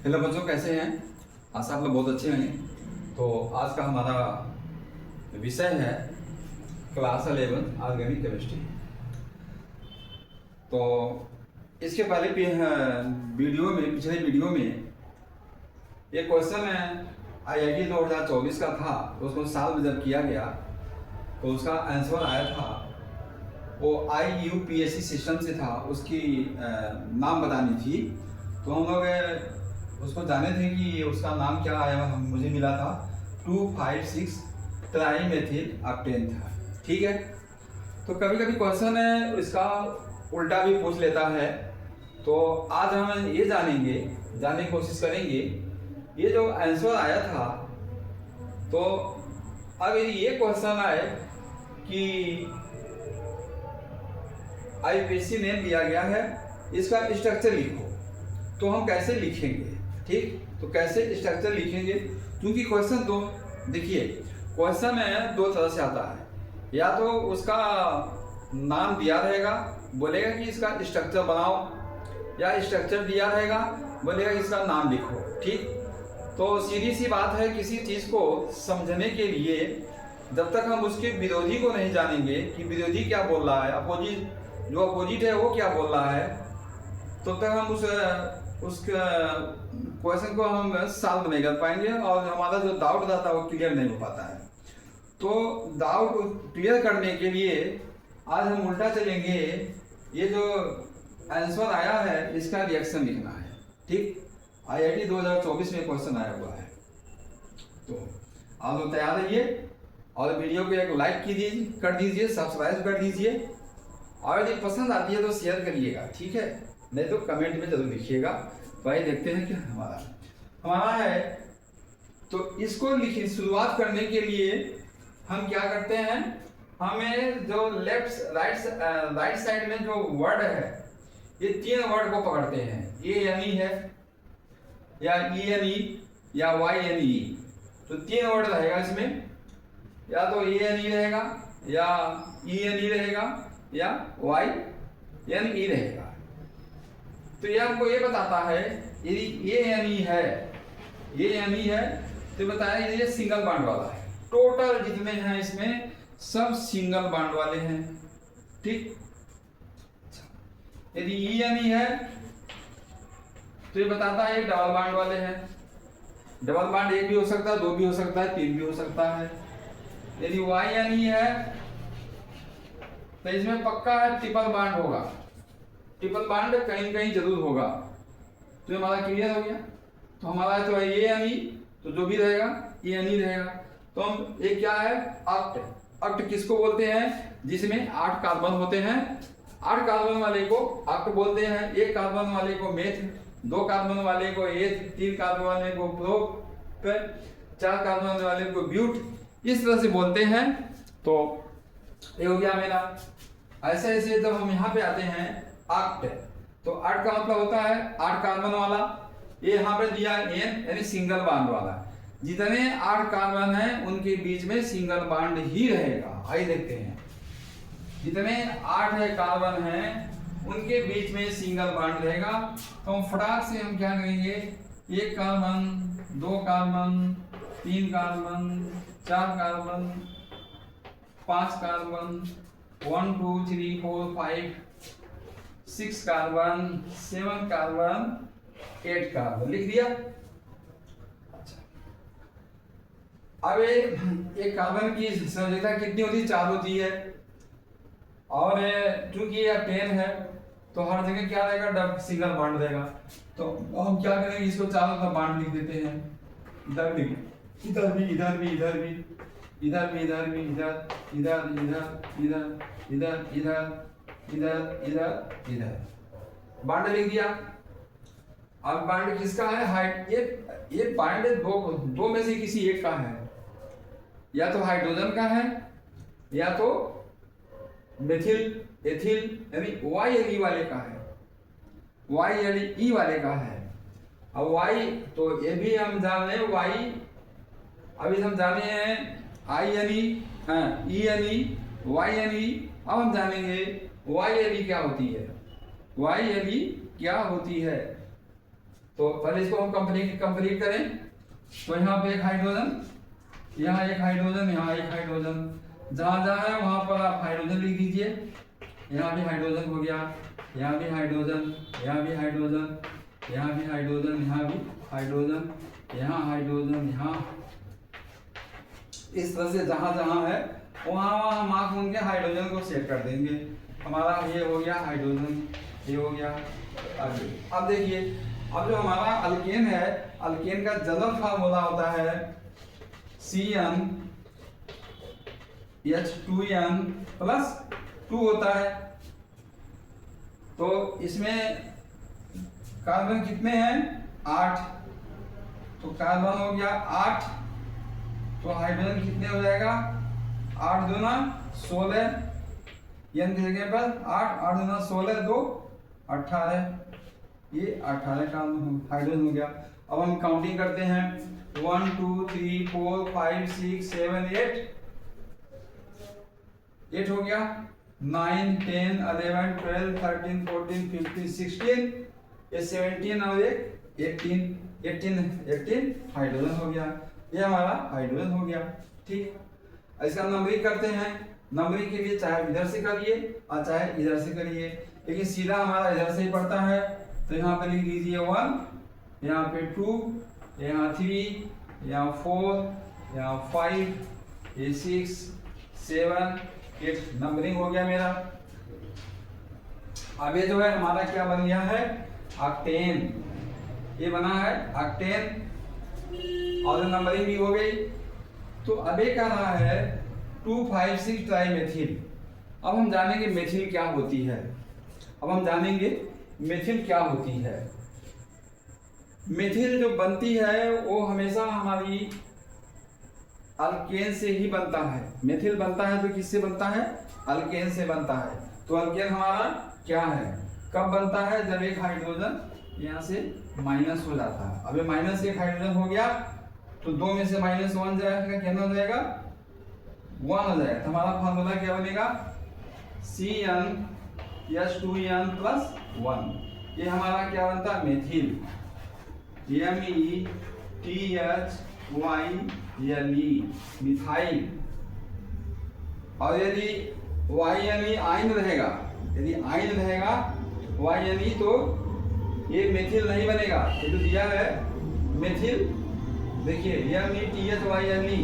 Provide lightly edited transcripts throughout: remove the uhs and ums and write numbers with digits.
Hello बच्चों, कैसे हैं? आशा आप लोग बहुत अच्छे हैं। तो आज का हमारा विषय है क्लास 11 ऑर्गेनिक केमिस्ट्री। तो इसके पहले पिछले वीडियो में एक क्वेश्चन है IIT 2024 का था। तो उसको साल में जब किया गया तो उसका आंसर आया था, वो IUPAC सिस्टम से था। उसकी नाम बतानी थी। तो हम लोग उसको जाने थे कि उसका नाम क्या आया। मुझे मिला था 2,5,6 ट्राइमेथिल ऑक्टेन था। ठीक है। तो कभी कभी क्वेश्चन है इसका उल्टा भी पूछ लेता है। तो आज हम ये जानने की कोशिश करेंगे ये जो आंसर आया था। तो अब ये क्वेश्चन आए कि IUPAC नेम दिया गया है, इसका स्ट्रक्चर लिखो। तो हम कैसे लिखेंगे? ठीक, तो कैसे स्ट्रक्चर लिखेंगे? क्योंकि क्वेश्चन दो, देखिए क्वेश्चन है दो तरह से आता है। या तो उसका नाम दिया रहेगा, बोलेगा कि इसका स्ट्रक्चर बनाओ, या स्ट्रक्चर दिया रहेगा, बोलेगा कि इसका नाम लिखो। ठीक, तो सीधी सी बात है, किसी चीज़ को समझने के लिए जब तक हम उसके विरोधी को नहीं जानेंगे कि विरोधी क्या बोल रहा है, अपोजिट है वो क्या बोल रहा है, तो तक हम उस क्वेश्चन को हम सॉल्व नहीं कर पाएंगे और हमारा जो डाउट रहता है वो क्लियर नहीं हो पाता है। तो डाउट क्लियर करने के लिए आज हम उल्टा चलेंगे। ये जो आंसर आया है इसका रिएक्शन लिखना है। ठीक, IIT 2024 में क्वेश्चन आया हुआ है। तो आप लोग तैयार रहिए और वीडियो को एक लाइक कर दीजिए, सब्सक्राइब कर दीजिए, और यदि पसंद आती है तो शेयर करिएगा। ठीक है, नहीं तो कमेंट में जरूर लिखिएगा। तो आइए देखते हैं कि हमारा है। तो इसको लिखी शुरुआत करने के लिए हम क्या करते हैं, हमें जो राइट साइड में जो वर्ड है, ये तीन वर्ड को पकड़ते हैं। ANE है, या ENE, या YNE। तो तीन वर्ड रहेगा इसमें, या तो ANE रहेगा, या ENE रहेगा, या YNE रहेगा। तो यह हमको ये बताता है यदि ANE है तो बताया ये सिंगल बॉन्ड वाला है। टोटल जितने हैं इसमें सब सिंगल बॉन्ड वाले हैं। ठीक, यदि ENE है तो ये बताता है डबल बॉन्ड वाले हैं। डबल बॉन्ड एक भी हो सकता है, दो भी हो सकता है, तीन भी हो सकता है। यदि YNE है तो इसमें पक्का है ट्रिपल बॉन्ड होगा। ट्रिपल बॉन्ड कहीं कहीं जरूर होगा। तो हमारा क्लियर हो गया। तो हमारा तो ANE, तो जो भी रहेगा ANE रहेगा। तो हम ये क्या है, अक्ट किसको बोलते हैं? जिसमें 8 कार्बन होते हैं। 8 कार्बन वाले को अक्ट बोलते हैं। 1 कार्बन वाले को मेथ, 2 कार्बन वाले को एथ, 3 कार्बन वाले को प्रोप, 4 कार्बन वाले को ब्यूट, इस तरह से बोलते हैं। तो ये हो गया मेरा। ऐसे ऐसे जब हम यहाँ पे आते हैं अक्ट, तो अक्ट का मतलब होता है 8 कार्बन वाला। ये यहाँ पे दिया N, यानी सिंगल बॉन्ड वाला। जितने 8 कार्बन हैं उनके बीच में सिंगल बॉन्ड ही रहेगा। आइए देखते हैं, जितने 8 कार्बन हैं उनके बीच में सिंगल बॉन्ड रहेगा। तो हम फटाक से हम क्या करेंगे, 1 carbon, 2 carbon, 3 carbon, 4 carbon, 5 carbon, 1 2 3 4 5 6 carbon, 7 carbon, 8 carbon लिख दिया। अच्छा, अब एक कार्बन की संयोजकता कितनी होती है? 4 होती है। और चूंकि ये 10 है तो हर जगह क्या रहेगा, डबल सिंगल बॉन्ड रहेगा। तो हम क्या करेंगे, इसको चारों तरफ बॉन्ड लिख देते हैं। इधर भी, इधर भी, इधर भी, इधर भी, इधर भी, इधर भी, इधर, इधर, इधर, इधर, इधर, इधर, इधर, इधर, इधर, बॉन्ड लिख दिया। अब बॉन्ड किसका है? हाइट। ये बॉन्ड दो में से किसी एक का है। या तो हाइड्रोजन का है, या तो मेथिल, एथिल, यानी YNE वाले का है, YNE वाले का है। अब Y, तो ये भी हम जान रहे Y, अभी हम जाने हैं INE, ENE, YNE। अब हम जानेंगे YNE क्या होती है। YNE क्या होती है? तो पहले इसको हम कंप्लीट करें। तो यहाँ पे एक हाइड्रोजन, यहाँ एक हाइड्रोजन, यहाँ एक हाइड्रोजन, जहाँ जहाँ है वहाँ पर आप हाइड्रोजन लिख दीजिए। यहाँ भी हाइड्रोजन हो गया, यहाँ भी हाइड्रोजन, यहाँ भी हाइड्रोजन, यहाँ भी हाइड्रोजन, यहाँ भी हाइड्रोजन, यहाँ हाइड्रोजन, यहाँ। इस तरह से जहाँ जहाँ है वहाँ वहाँ मार्क उनके हाइड्रोजन को सेट कर देंगे। हमारा ये हो गया हाइड्रोजन, ये हो गया। अब देखिए, अब जो हमारा अल्केन है, अल्केन का जनरल फार्मूला होता है CnH2n+2 होता है। तो इसमें कार्बन कितने हैं? 8। तो कार्बन हो गया 8, तो हाइड्रोजन कितने हो जाएगा? 8 दूना 16, n की जगह पर 8, 8 दूना 16, 2 18, ये 18 का हाइड्रोजन हो गया। अब हम काउंटिंग करते हैं, 1 2 3 4 5 6 7 8 हो गया, 9 10 11 12 13 14 15 16, ये 17 और 18 हाइड्रोजन हो गया। ये हमारा हाइड्रोजन हो गया। ठीक, इसका नंबरिंग करते हैं। नंबरिंग के लिए चाहे इधर से करिए और चाहे इधर से करिए, लेकिन सीधा हमारा इधर से ही पड़ता है। तो यहाँ पे लिख दीजिए 1, यहाँ पे 2, यहाँ 3, यहाँ 4, यहाँ 5, ये 6 7 8 नंबरिंग हो गया मेरा। अब ये जो है हमारा क्या बन गया है? ऑक्टेन। ये बना है ऑक्टेन और नंबरिंग भी हो गई। तो अब ये कह रहा है 2,5,6 ट्राइमेथिल। अब हम जानेंगे मेथिल क्या होती है। अब हम जानेंगे मेथिल क्या होती है। मेथिल जो बनती है वो हमेशा हमारी अल्केन से ही बनता है। मेथिल बनता है तो किससे बनता है? अल्केन से बनता है। तो अल्केन हमारा क्या है, कब बनता है? जब एक हाइड्रोजन यहाँ से माइनस हो जाता है। अब ये माइनस एक हाइड्रोजन हो गया तो 2 में से -1 जाएगा, क्या हो जाएगा? 1 हो जाएगा। तो हमारा फार्मूला क्या बनेगा? CnH2n+1। ये हमारा क्या बनता है? Methyl, METHYLE, methyl. और यदि YNE आयन रहेगा, यदि आयन रहेगा YNE, तो ये मेथिल नहीं बनेगा। ये तो दिया है मेथिल, देखिए METHYLE।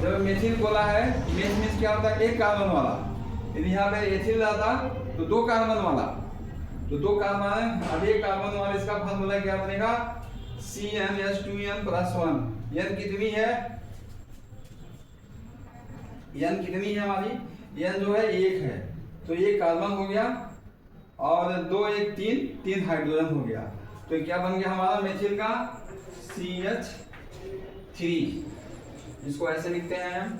जब मेथिल बोला है, मेथ मीन्स क्या होता है? एक कार्बन वाला। यदि यहाँ पे एथिल रहता तो 2 कार्बन वाला, तो 2 कार्बन, अब एक कार्बन वाला। इसका फार्मूला क्या बनेगा? CnH2n+1। n कितनी है? n कितनी है हमारी? n जो है 1 है। तो ये कार्बन हो गया और 2 1 3 हाइड्रोजन हो गया। तो क्या बन गया हमारा मेथिल का? CH3। इसको ऐसे लिखते हैं हम,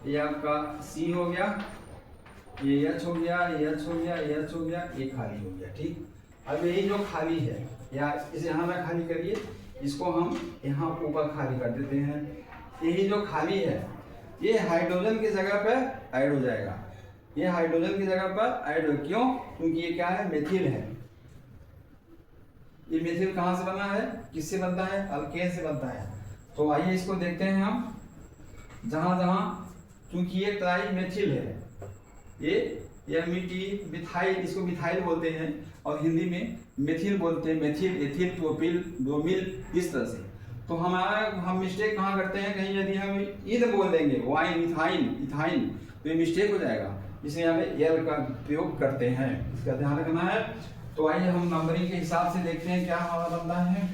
ये आपका C हो गया, ये H हो गया, ये H हो गया, ये H हो गया, ये खाली हो गया। ठीक, अब यही जो खाली है, या इसे यहाँ में खाली करिए, इसको हम यहाँ ऊपर खाली कर देते हैं। यही जो खाली है ये हाइड्रोजन की जगह पर ऐड हो जाएगा। ये हाइड्रोजन की जगह पर ऐड हो, क्यों? क्योंकि ये क्या है? मेथिल है। ये मेथिल कहाँ से बना है? किससे बनता है? अल्केन से बनता है। तो आइए इसको देखते हैं हम। जहां जहां, क्योंकि ये ट्राई मेथिल है, ये MET मिथाइल, इसको मिथाइल बोलते हैं और हिंदी में मेथिल बोलते हैं। मेथिल, एथिल, प्रोपिल, ब्रोमिल, इस तरह से। तो हम मिस्टेक कहाँ करते हैं? कहीं यदि हम इन बोल देंगे, वाइन, मिथाइल, इथाइल, तो ये मिस्टेक हो जाएगा। इसलिए यहाँ पे एल का प्रयोग करते हैं, इसका ध्यान रखना है। तो आइए हम नंबरिंग के हिसाब से देखते हैं क्या हमारा बनता है।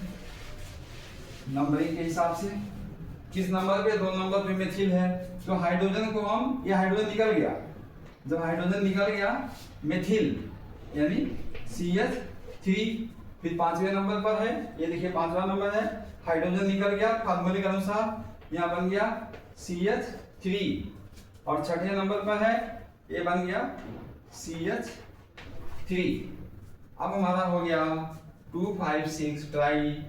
नंबरिंग के हिसाब से किस नंबर पे? 2 नंबर पे मेथिल है। तो हाइड्रोजन को हम, ये हाइड्रोजन निकल गया, जब हाइड्रोजन निकल गया मेथिल यानी CH3, फिर 5वें नंबर पर है, ये देखिए 5वां नंबर है, हाइड्रोजन निकल गया फार्मूले के अनुसार, यहाँ बन गया CH3। और 6ठे नंबर पर है, ये बन गया CH3। अब हमारा हो गया 2,5,6 ट्राई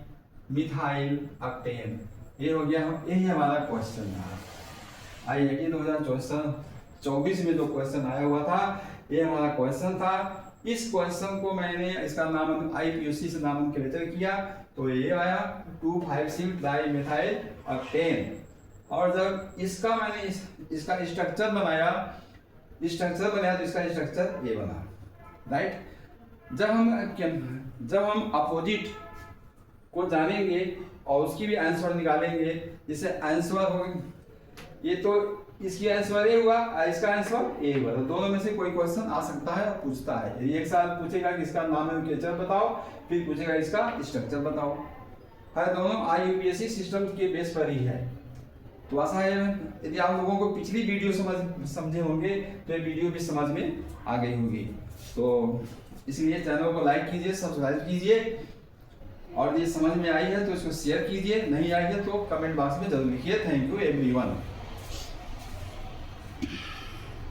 मिथाइल ऑक्टेन। ये हो गया, यही हमारा क्वेश्चन है। IIT 2024 में जो क्वेश्चन आया हुआ था, ये हमारा क्वेश्चन था। इस क्वेश्चन को मैंने इसका नाम IPOC से नामकरण किया तो ये आया 2,5,6 डाइमेथाइल ऑक्टेन। और जब इसका मैंने इसका स्ट्रक्चर बनाया तो इसका स्ट्रक्चर ये बना, राइट। जब हम अपोजिट को जानेंगे और उसकी भी आंसर निकालेंगे, जैसे आंसर हो ये तो इसकी आंसर ए हुआ और इसका आंसर ए हुआ, तो दोनों में से कोई क्वेश्चन आ सकता है, पूछता है। एक साल पूछेगा कि इसका नॉमेनक्लेचर बताओ, फिर पूछेगा इसका स्ट्रक्चर बताओ। है दोनों IUPAC सिस्टम के बेस पर ही है। तो आशा है यदि आप लोगों को पिछली वीडियो समझे होंगे तो ये वीडियो भी समझ में आ गई होगी। तो इसलिए चैनल को लाइक कीजिए, सब्सक्राइब कीजिए, और ये समझ में आई है तो इसको शेयर कीजिए, नहीं आई है तो कमेंट बॉक्स में जरूर लिखिए। Thank you everyone.